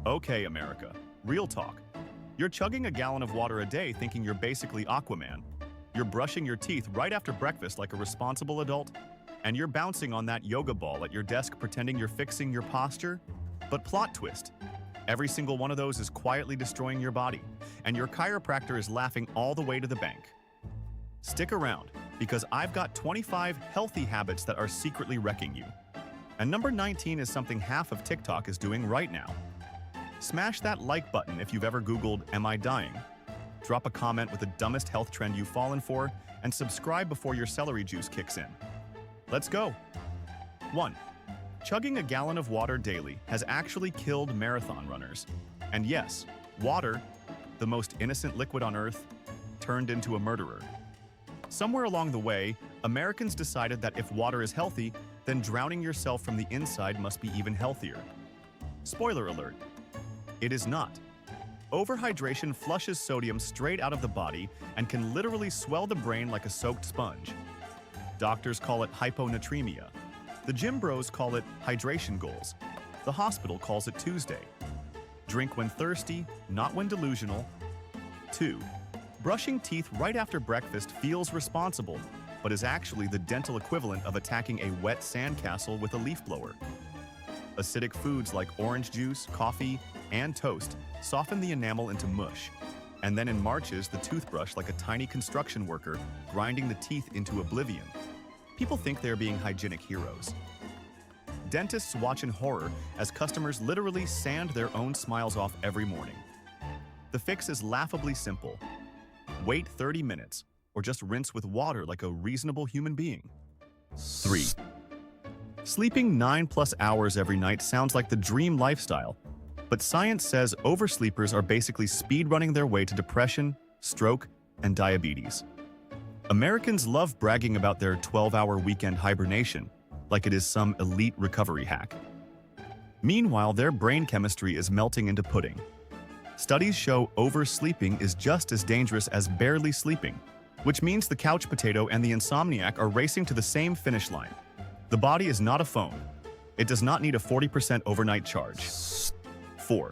Okay, America. Real talk. You're chugging a gallon of water a day thinking you're basically Aquaman. You're brushing your teeth right after breakfast like a responsible adult. And you're bouncing on that yoga ball at your desk pretending you're fixing your posture. But plot twist. Every single one of those is quietly destroying your body, and your chiropractor is laughing all the way to the bank. Stick around, because I've got 25 healthy habits that are secretly wrecking you. And number 19 is something half of TikTok is doing right now. Smash that like button if you've ever Googled, "Am I dying?" Drop a comment with the dumbest health trend you've fallen for, and subscribe before your celery juice kicks in. Let's go. 1. Chugging a gallon of water daily has actually killed marathon runners. And yes, water, the most innocent liquid on Earth, turned into a murderer. Somewhere along the way, Americans decided that if water is healthy, then drowning yourself from the inside must be even healthier. Spoiler alert, it is not. Overhydration flushes sodium straight out of the body and can literally swell the brain like a soaked sponge. Doctors call it hyponatremia. The gym bros call it hydration goals. The hospital calls it Tuesday. Drink when thirsty, not when delusional. 2. Brushing teeth right after breakfast feels responsible, but is actually the dental equivalent of attacking a wet sandcastle with a leaf blower. Acidic foods like orange juice, coffee, and toast soften the enamel into mush, and then enmarches the toothbrush like a tiny construction worker, grinding the teeth into oblivion. People think they're being hygienic heroes. Dentists watch in horror as customers literally sand their own smiles off every morning. The fix is laughably simple. Wait 30 minutes, or just rinse with water like a reasonable human being. 3. Sleeping 9+ hours every night sounds like the dream lifestyle, but science says oversleepers are basically speedrunning their way to depression, stroke, and diabetes. Americans love bragging about their 12-hour weekend hibernation, like it is some elite recovery hack. Meanwhile, their brain chemistry is melting into pudding. Studies show oversleeping is just as dangerous as barely sleeping, which means the couch potato and the insomniac are racing to the same finish line. The body is not a phone. It does not need a 40% overnight charge. 4.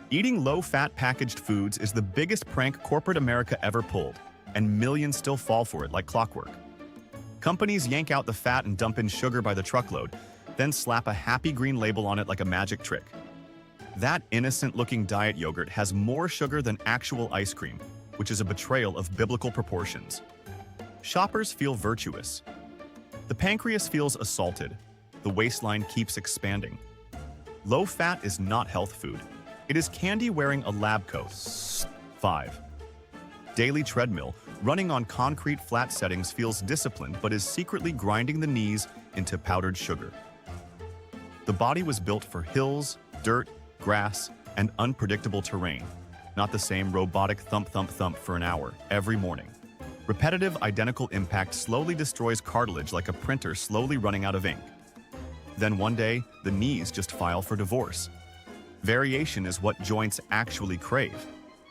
Eating low-fat packaged foods is the biggest prank corporate America ever pulled, and millions still fall for it like clockwork. Companies yank out the fat and dump in sugar by the truckload, then slap a happy green label on it like a magic trick. That innocent-looking diet yogurt has more sugar than actual ice cream, which is a betrayal of biblical proportions. Shoppers feel virtuous. The pancreas feels assaulted. The waistline keeps expanding. Low fat is not health food. It is candy wearing a lab coat. 5. Daily treadmill, running on concrete flat settings feels disciplined but is secretly grinding the knees into powdered sugar. The body was built for hills, dirt, grass, and unpredictable terrain, not the same robotic thump-thump-thump for an hour every morning. Repetitive, identical impact slowly destroys cartilage like a printer slowly running out of ink. Then one day, the knees just file for divorce. Variation is what joints actually crave.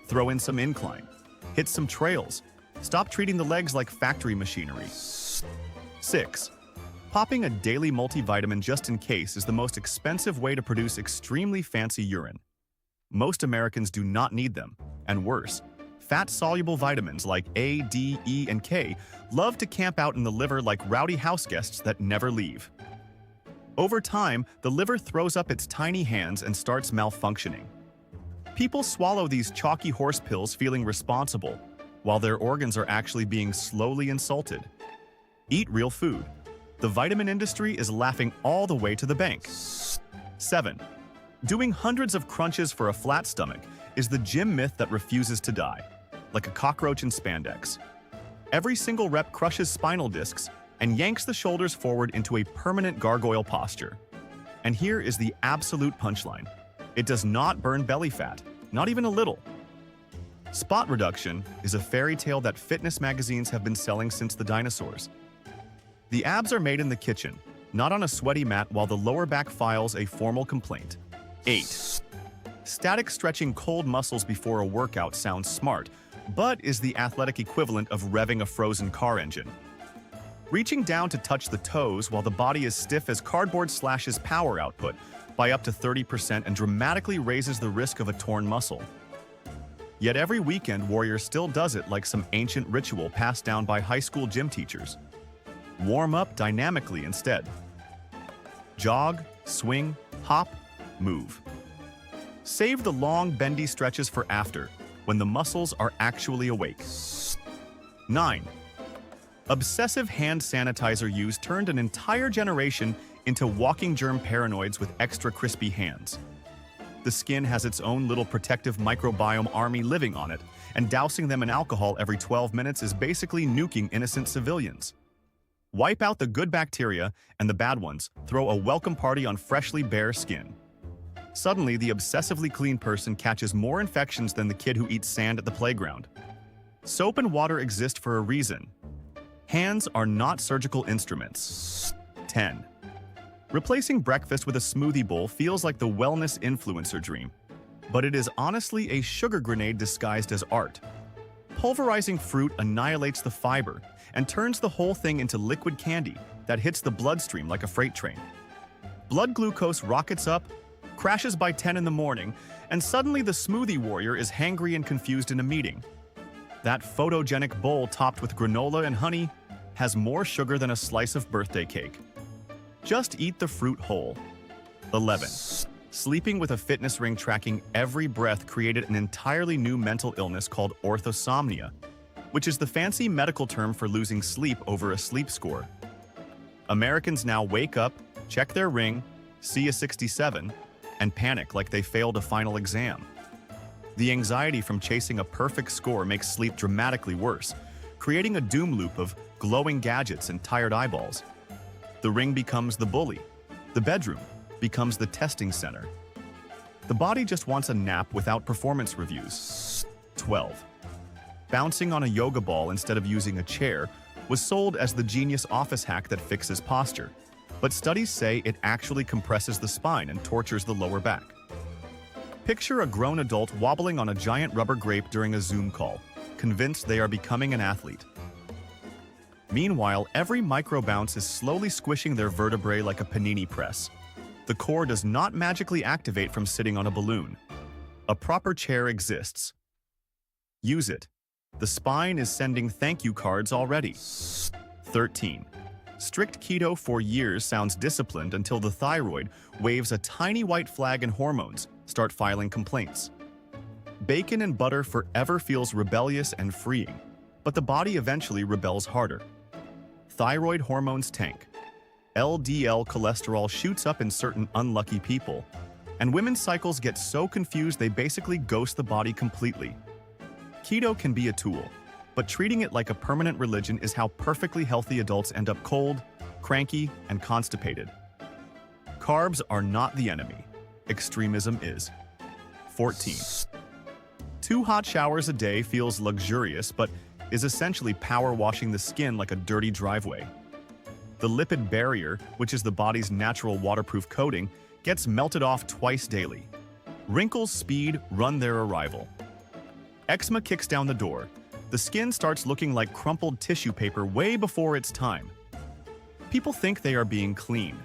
Throw in some incline. Hit some trails. Stop treating the legs like factory machinery. 6. Popping a daily multivitamin just in case is the most expensive way to produce extremely fancy urine. Most Americans do not need them, and worse, fat-soluble vitamins like A, D, E, and K love to camp out in the liver like rowdy house guests that never leave. Over time, the liver throws up its tiny hands and starts malfunctioning. People swallow these chalky horse pills feeling responsible, while their organs are actually being slowly insulted. Eat real food. The vitamin industry is laughing all the way to the bank. 7. Doing hundreds of crunches for a flat stomach is the gym myth that refuses to die, like a cockroach in spandex. Every single rep crushes spinal discs and yanks the shoulders forward into a permanent gargoyle posture. And here is the absolute punchline. It does not burn belly fat, not even a little. Spot reduction is a fairy tale that fitness magazines have been selling since the dinosaurs. The abs are made in the kitchen, not on a sweaty mat, while the lower back files a formal complaint. 8. Static stretching cold muscles before a workout sounds smart, but is the athletic equivalent of revving a frozen car engine. Reaching down to touch the toes while the body is stiff as cardboard slashes power output, by up to 30% and dramatically raises the risk of a torn muscle. Yet every weekend warrior still does it like some ancient ritual passed down by high school gym teachers. Warm up dynamically instead. Jog, swing, hop, move. Save the long, bendy stretches for after, when the muscles are actually awake. 9. Obsessive hand sanitizer use turned an entire generation into walking germ paranoids with extra crispy hands. The skin has its own little protective microbiome army living on it, and dousing them in alcohol every 12 minutes is basically nuking innocent civilians. Wipe out the good bacteria, and the bad ones throw a welcome party on freshly bare skin. Suddenly, the obsessively clean person catches more infections than the kid who eats sand at the playground. Soap and water exist for a reason. Hands are not surgical instruments. 10. Replacing breakfast with a smoothie bowl feels like the wellness influencer dream, but it is honestly a sugar grenade disguised as art. Pulverizing fruit annihilates the fiber and turns the whole thing into liquid candy that hits the bloodstream like a freight train. Blood glucose rockets up, crashes by 10 in the morning, and suddenly the smoothie warrior is hangry and confused in a meeting. That photogenic bowl topped with granola and honey has more sugar than a slice of birthday cake. Just eat the fruit whole. 11. Sleeping with a fitness ring tracking every breath created an entirely new mental illness called orthosomnia, which is the fancy medical term for losing sleep over a sleep score. Americans now wake up, check their ring, see a 67, and panic like they failed a final exam. The anxiety from chasing a perfect score makes sleep dramatically worse, creating a doom loop of glowing gadgets and tired eyeballs. The ring becomes the bully. The bedroom becomes the testing center. The body just wants a nap without performance reviews. 12. Bouncing on a yoga ball instead of using a chair was sold as the genius office hack that fixes posture, but studies say it actually compresses the spine and tortures the lower back. Picture a grown adult wobbling on a giant rubber grape during a Zoom call, convinced they are becoming an athlete. Meanwhile, every micro-bounce is slowly squishing their vertebrae like a panini press. The core does not magically activate from sitting on a balloon. A proper chair exists. Use it. The spine is sending thank you cards already. 13. Strict keto for years sounds disciplined until the thyroid waves a tiny white flag and hormones start filing complaints. Bacon and butter forever feels rebellious and freeing, but the body eventually rebels harder. Thyroid hormones tank. LDL cholesterol shoots up in certain unlucky people, and women's cycles get so confused they basically ghost the body completely. Keto can be a tool, but treating it like a permanent religion is how perfectly healthy adults end up cold, cranky, and constipated. Carbs are not the enemy. Extremism is. 14. 2 hot showers a day feels luxurious, but is essentially power washing the skin like a dirty driveway. The lipid barrier, which is the body's natural waterproof coating, gets melted off twice daily. Wrinkles speed run their arrival. Eczema kicks down the door. The skin starts looking like crumpled tissue paper way before its time. People think they are being clean.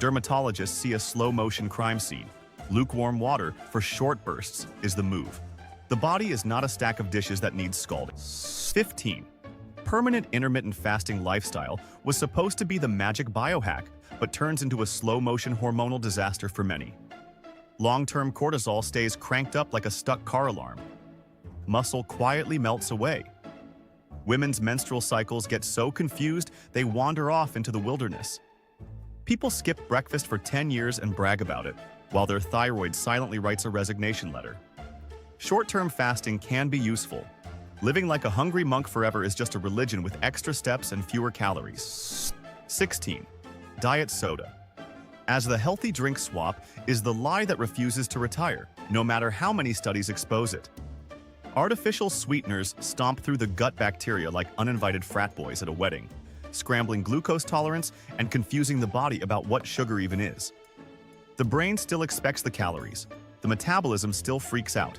Dermatologists see a slow-motion crime scene. Lukewarm water for short bursts is the move. The body is not a stack of dishes that needs scalding. 15. Permanent intermittent fasting lifestyle was supposed to be the magic biohack, but turns into a slow-motion hormonal disaster for many. Long-term cortisol stays cranked up like a stuck car alarm. Muscle quietly melts away. Women's menstrual cycles get so confused they wander off into the wilderness. People skip breakfast for 10 years and brag about it, while their thyroid silently writes a resignation letter. Short-term fasting can be useful. Living like a hungry monk forever is just a religion with extra steps and fewer calories. 16. Diet soda. As the healthy drink swap is the lie that refuses to retire, no matter how many studies expose it. Artificial sweeteners stomp through the gut bacteria like uninvited frat boys at a wedding, scrambling glucose tolerance and confusing the body about what sugar even is. The brain still expects the calories. The metabolism still freaks out.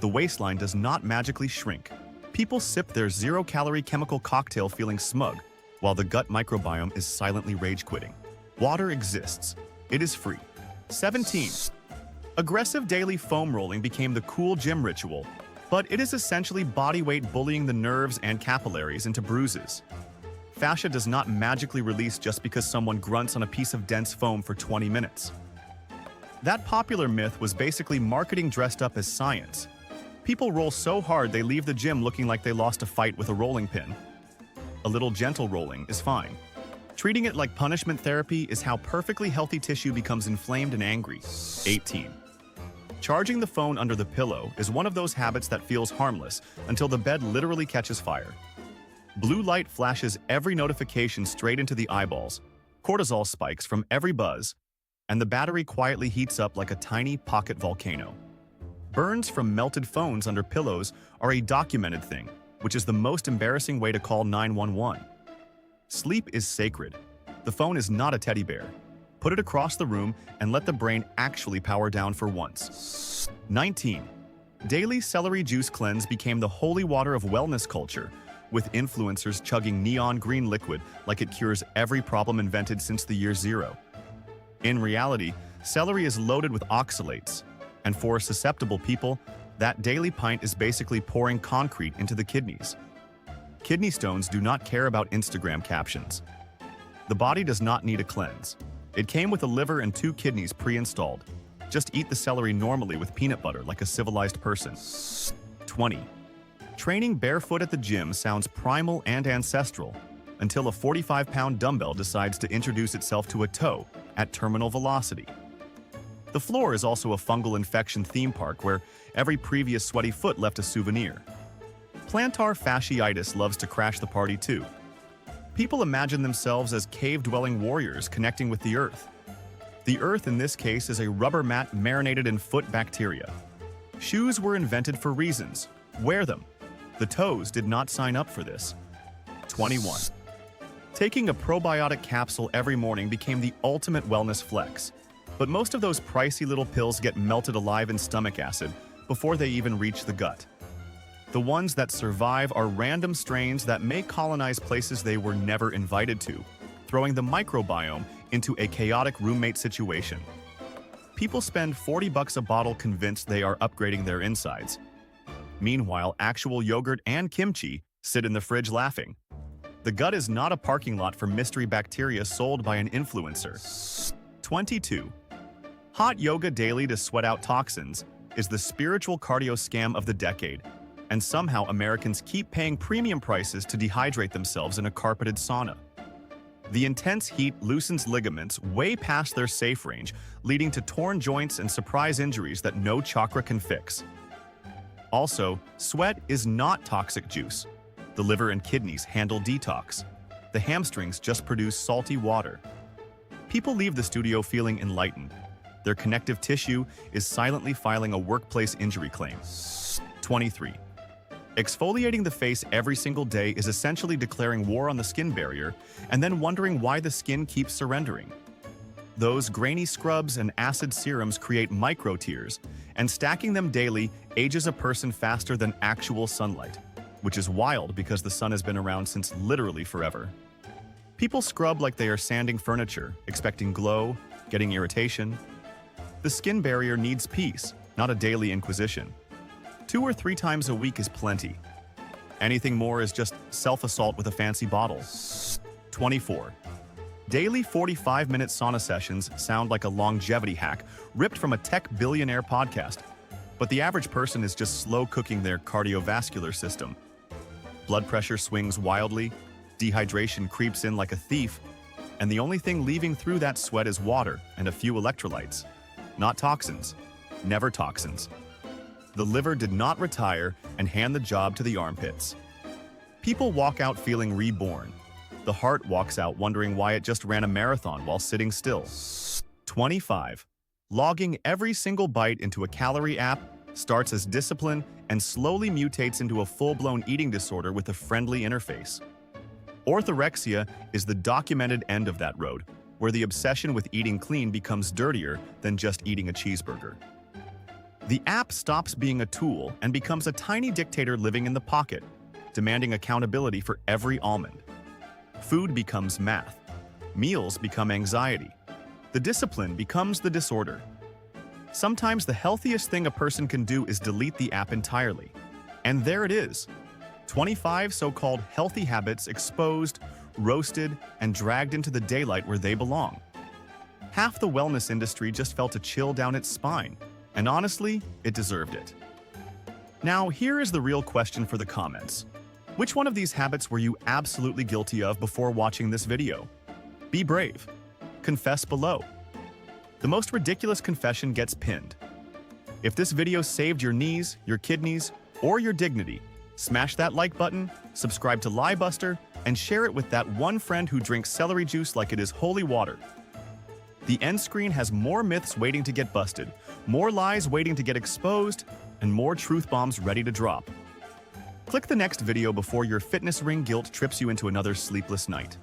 The waistline does not magically shrink. People sip their zero-calorie chemical cocktail feeling smug, while the gut microbiome is silently rage-quitting. Water exists. It is free. 17. Aggressive daily foam rolling became the cool gym ritual, but it is essentially bodyweight bullying the nerves and capillaries into bruises. Fascia does not magically release just because someone grunts on a piece of dense foam for 20 minutes. That popular myth was basically marketing dressed up as science. People roll so hard they leave the gym looking like they lost a fight with a rolling pin. A little gentle rolling is fine. Treating it like punishment therapy is how perfectly healthy tissue becomes inflamed and angry. 18. Charging the phone under the pillow is one of those habits that feels harmless until the bed literally catches fire. Blue light flashes every notification straight into the eyeballs, cortisol spikes from every buzz, and the battery quietly heats up like a tiny pocket volcano. Burns from melted phones under pillows are a documented thing, which is the most embarrassing way to call 911. Sleep is sacred. The phone is not a teddy bear. Put it across the room and let the brain actually power down for once. 19. Daily celery juice cleanse became the holy water of wellness culture, with influencers chugging neon green liquid like it cures every problem invented since the year zero. In reality, celery is loaded with oxalates, and for susceptible people, that daily pint is basically pouring concrete into the kidneys. Kidney stones do not care about Instagram captions. The body does not need a cleanse. It came with a liver and 2 kidneys pre-installed. Just eat the celery normally with peanut butter like a civilized person. 20. Training barefoot at the gym sounds primal and ancestral until a 45-pound dumbbell decides to introduce itself to a toe at terminal velocity. The floor is also a fungal infection theme park where every previous sweaty foot left a souvenir. Plantar fasciitis loves to crash the party too. People imagine themselves as cave-dwelling warriors connecting with the earth. The earth in this case is a rubber mat marinated in foot bacteria. Shoes were invented for reasons. Wear them. The toes did not sign up for this. 21. Taking a probiotic capsule every morning became the ultimate wellness flex. But most of those pricey little pills get melted alive in stomach acid before they even reach the gut. The ones that survive are random strains that may colonize places they were never invited to, throwing the microbiome into a chaotic roommate situation. People spend $40 a bottle convinced they are upgrading their insides. Meanwhile, actual yogurt and kimchi sit in the fridge laughing. The gut is not a parking lot for mystery bacteria sold by an influencer. 22. Hot yoga daily to sweat out toxins is the spiritual cardio scam of the decade, and somehow Americans keep paying premium prices to dehydrate themselves in a carpeted sauna. The intense heat loosens ligaments way past their safe range, leading to torn joints and surprise injuries that no chakra can fix. Also, sweat is not toxic juice. The liver and kidneys handle detox. The hamstrings just produce salty water. People leave the studio feeling enlightened. Their connective tissue is silently filing a workplace injury claim. 23. Exfoliating the face every single day is essentially declaring war on the skin barrier and then wondering why the skin keeps surrendering. Those grainy scrubs and acid serums create micro tears, and stacking them daily ages a person faster than actual sunlight, which is wild because the sun has been around since literally forever. People scrub like they are sanding furniture, expecting glow, getting irritation. The skin barrier needs peace, not a daily inquisition. 2 or 3 times a week is plenty. Anything more is just self-assault with a fancy bottle. 24. Daily 45-minute sauna sessions sound like a longevity hack ripped from a tech billionaire podcast, but the average person is just slow cooking their cardiovascular system. Blood pressure swings wildly, dehydration creeps in like a thief, and the only thing leaving through that sweat is water and a few electrolytes. Not toxins. Never toxins. The liver did not retire and hand the job to the armpits. People walk out feeling reborn. The heart walks out wondering why it just ran a marathon while sitting still. 25. Logging every single bite into a calorie app starts as discipline and slowly mutates into a full-blown eating disorder with a friendly interface. Orthorexia is the documented end of that road, where the obsession with eating clean becomes dirtier than just eating a cheeseburger. The app stops being a tool and becomes a tiny dictator living in the pocket, demanding accountability for every almond. Food becomes math. Meals become anxiety. the discipline becomes the disorder. Sometimes the healthiest thing a person can do is delete the app entirely. And there it is. 25 so-called healthy habits exposed, roasted, and dragged into the daylight where they belong. Half the wellness industry just felt a chill down its spine, and honestly, it deserved it. Now, here is the real question for the comments. Which one of these habits were you absolutely guilty of before watching this video? Be brave. Confess below. The most ridiculous confession gets pinned. If this video saved your knees, your kidneys, or your dignity, smash that like button, subscribe to Liebuster, and share it with that one friend who drinks celery juice like it is holy water. The end screen has more myths waiting to get busted, more lies waiting to get exposed, and more truth bombs ready to drop. Click the next video before your fitness ring guilt trips you into another sleepless night.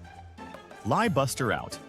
Liebuster out.